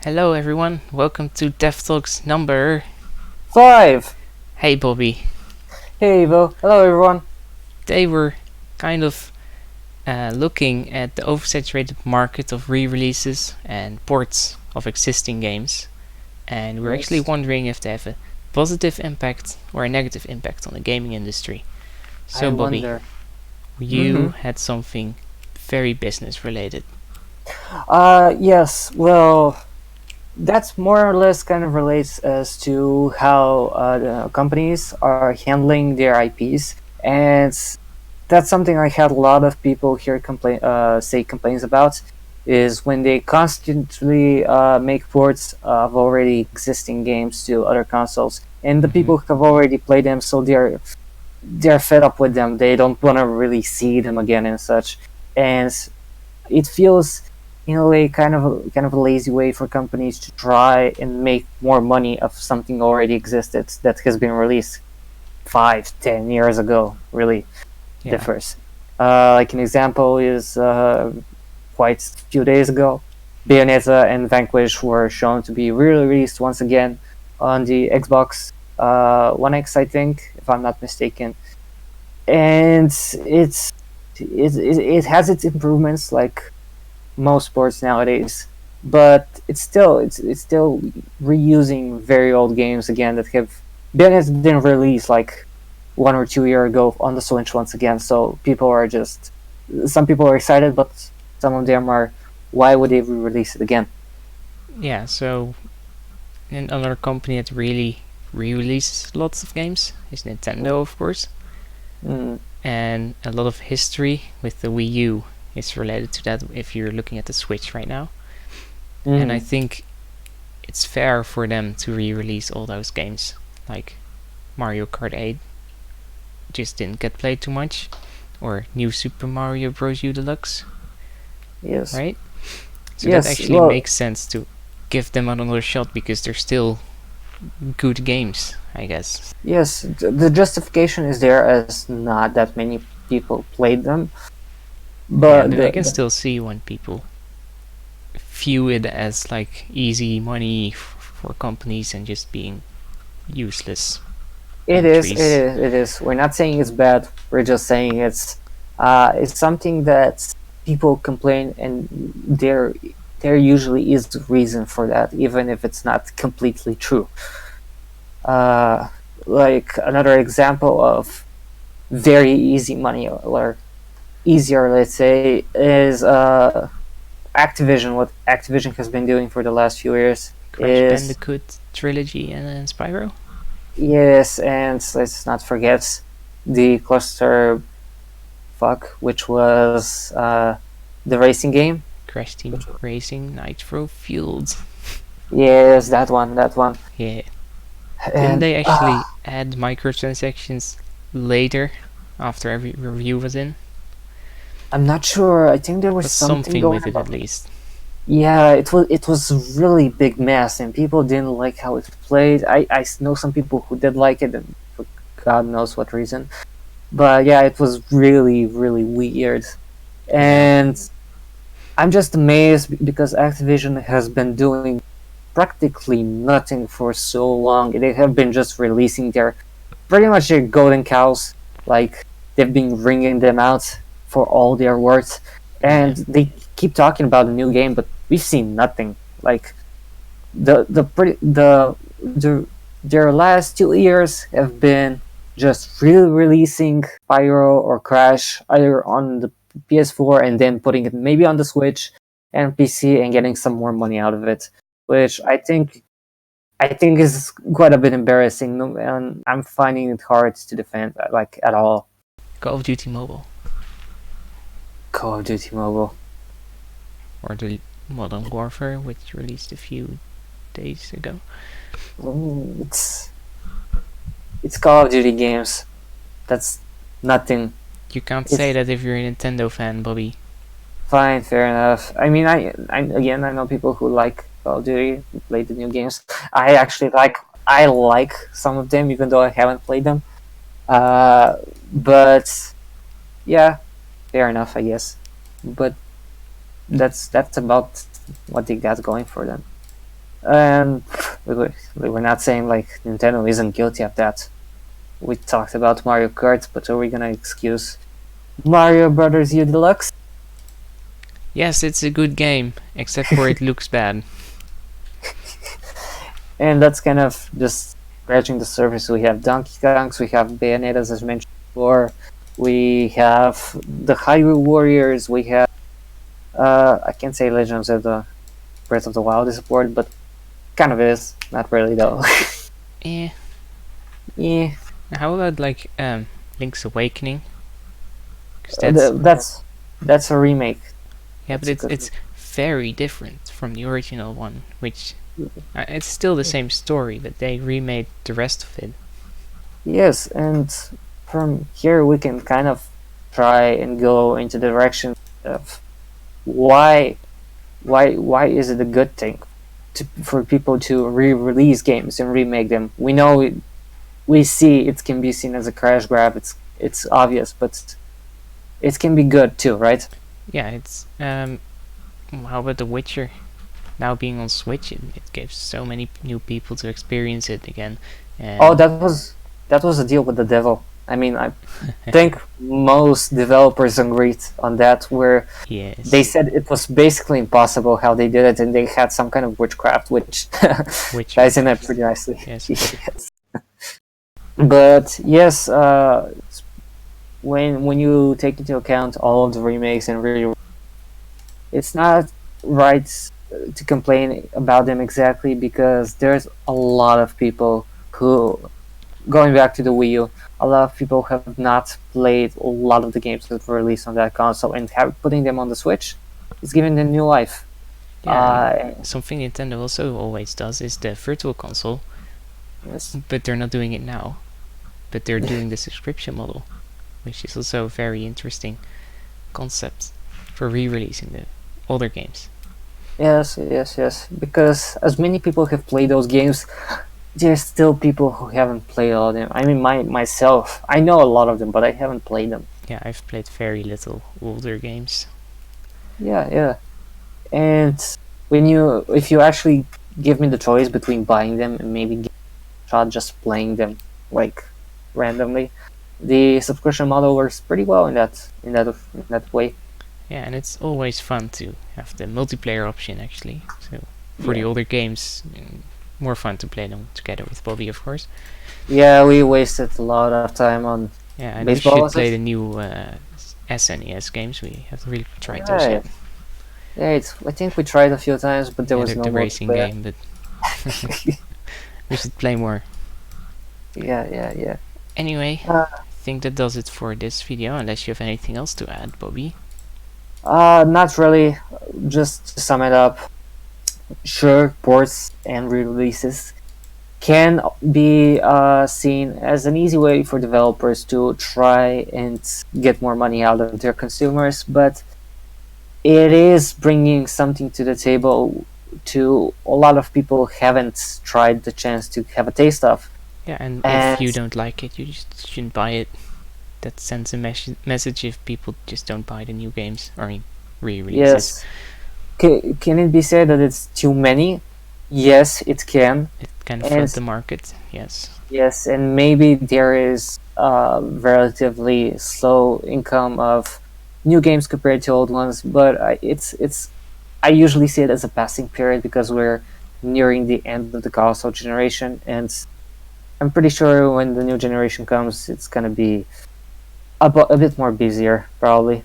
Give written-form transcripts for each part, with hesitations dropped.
Hello everyone, welcome to DevTalks number. 5. Hey Bobby. Hey Ivo. Hello everyone. Today we're kind of looking at the oversaturated market of re-releases and ports of existing games, and we're actually Yes. wondering if they have a positive impact or a negative impact on the gaming industry. So I Bobby, wonder. you had something very business related. Yes. Well, that's more or less kind of relates as to how the companies are handling their IPs, and that's something I had a lot of people here say complaints about. Is when they constantly make ports of already existing games to other consoles, and the Mm-hmm. people have already played them, so they're fed up with them. They don't want to really see them again and such. And it feels, in a way, kind of a lazy way for companies to try and make more money of something already existed that has been released 5, 10 years ago. Really Yeah. differs. Like an example is quite a few days ago, Bayonetta and Vanquish were shown to be re-released once again on the Xbox One X, I think, if I'm not mistaken, and it has its improvements like most sports nowadays, but it's still reusing very old games again that have been released like 1 or 2 years ago on the Switch once again. So some people are excited, but some of them are, why would they re-release it again? Yeah, so another company that really re-releases lots of games is Nintendo, of course. Mm, And a lot of history with the Wii U is related to that if you're looking at the Switch right now. And I mm, think it's fair for them to re-release all those games, like Mario Kart 8 just didn't get played too much, or New Super Mario Bros. U Deluxe, yes, right? So that yes. actually Well, makes sense to give them another shot because they're still good games, I guess. yes. The justification is there as not that many people played them, Yeah, but but I can still see when people view it as like easy money for companies and just being useless it is, it entries. is, it is. We're not saying it's bad. We're just saying it's something that people complain, and there usually is reason for that, even if it's not completely true. Uh, like another example of very easy money, or easier, let's say, is Activision. What Activision has been doing for the last few years Crash is, Bandicoot trilogy and then Spyro. yes, and let's not forget the cluster fuck, which was the racing game. Crash Team Which, Racing Nitro Fueled. yes, that one. Yeah. Didn't And they actually add microtransactions later after every review was in? I'm not sure. I think there was Was something something going with it at about. least. Yeah, it was a really big mess, and people didn't like how it played. I know some people who did like it, and for God knows what reason. But yeah, it was really really weird, Yeah. and I'm just amazed because Activision has been doing practically nothing for so long. They have been just releasing their pretty much their golden cows. Like, they've been ringing them out for all their worth, Yeah. and they keep talking about a new game, but we've seen nothing. Like, the pretty their last 2 years have been just releasing Pyro or Crash either on the PS4 and then putting it maybe on the Switch and PC and getting some more money out of it, which I think is quite a bit embarrassing, and I'm finding it hard to defend, like, at all. Call of Duty Mobile. Call of Duty Mobile. Or the Modern Warfare, which released a few days ago. Mm, it's Call of Duty games. That's nothing. You can't say It's that if you're a Nintendo fan, Bobby. fine, fair enough. I mean, I know people who like Call of Duty, who play the new games. I like some of them, even though I haven't played them. Uh, but yeah, fair enough, I guess. But that's about what they got going for them. And we're not saying like Nintendo isn't guilty of that. We talked about Mario Kart, but are we gonna excuse Mario Brothers U Deluxe? Yes, it's a good game, except for it looks bad. And that's kind of just scratching the surface. We have Donkey Kongs, we have Bayonetas, as mentioned before. We have the Hyrule Warriors. We have I can't say Legends of the Breath of the Wild is a port, but kind of is. Not really though. Eh. Yeah, How about like Link's Awakening? 'Cause that's a remake. yeah, but That's a it's very different from the original one, which it's still the same story, but they remade the rest of it. Yes, and from here we can kind of try and go into the direction of why is it a good thing for people to re-release games and remake them? We know we see it can be seen as a crash grab. It's obvious, but it can be good too, right? Yeah, it's how about The Witcher? Now being on Switch, it gives so many new people to experience it again. And Oh, that was a deal with the devil. I mean, I think most developers agreed on that, where yes, they said it was basically impossible how they did it, and they had some kind of witchcraft, which Witcher. ties in it pretty nicely. Yes. Yes. But yes, when you take into account all of the remakes and it's not right to complain about them exactly, because there's a lot of people who, going back to the Wii U, a lot of people have not played a lot of the games that were released on that console, and putting them on the Switch is giving them new life. Yeah, something Nintendo also always does is the Virtual Console, Yes. but they're not doing it now. But they're doing the subscription model, which is also a very interesting concept for re-releasing the older games. Yes. Because as many people have played those games, there's still people who haven't played all of them. I mean, myself, I know a lot of them, but I haven't played them. Yeah, I've played very little older games. Yeah. And if you actually give me the choice between buying them and maybe giving a shot just playing them like randomly, the subscription model works pretty well in that way. Yeah, and it's always fun to have the multiplayer option actually. So for the Yeah. older games, more fun to play them together with Bobby, of course. Yeah, we wasted a lot of time on Yeah, and we baseball. should Was play it? the new SNES games. We have really tried those yet. Right. Yeah, I think we tried a few times, but there Yeah, was no the racing multiplayer. game, but we should play more. Yeah. Anyway, Uh, I think that does it for this video, unless you have anything else to add, Bobby. Not really. Just to sum it up, sure, ports and re-releases can be seen as an easy way for developers to try and get more money out of their consumers, but it is bringing something to the table to a lot of people who haven't tried the chance to have a taste of. Yeah, and if you don't like it, you just shouldn't buy it. That sends a message if people just don't buy the new games or re-releases. Yes. Can it be said that it's too many? Yes, it can. It can flood the market, yes. Yes, and maybe there is a relatively slow income of new games compared to old ones, but I usually see it as a passing period because we're nearing the end of the console generation, and I'm pretty sure when the new generation comes, it's gonna be a bit more busier, probably.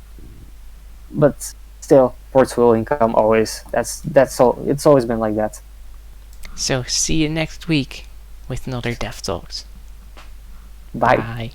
But still, ports will income always. That's all. It's always been like that. So see you next week with another DevTalks. Bye. Bye.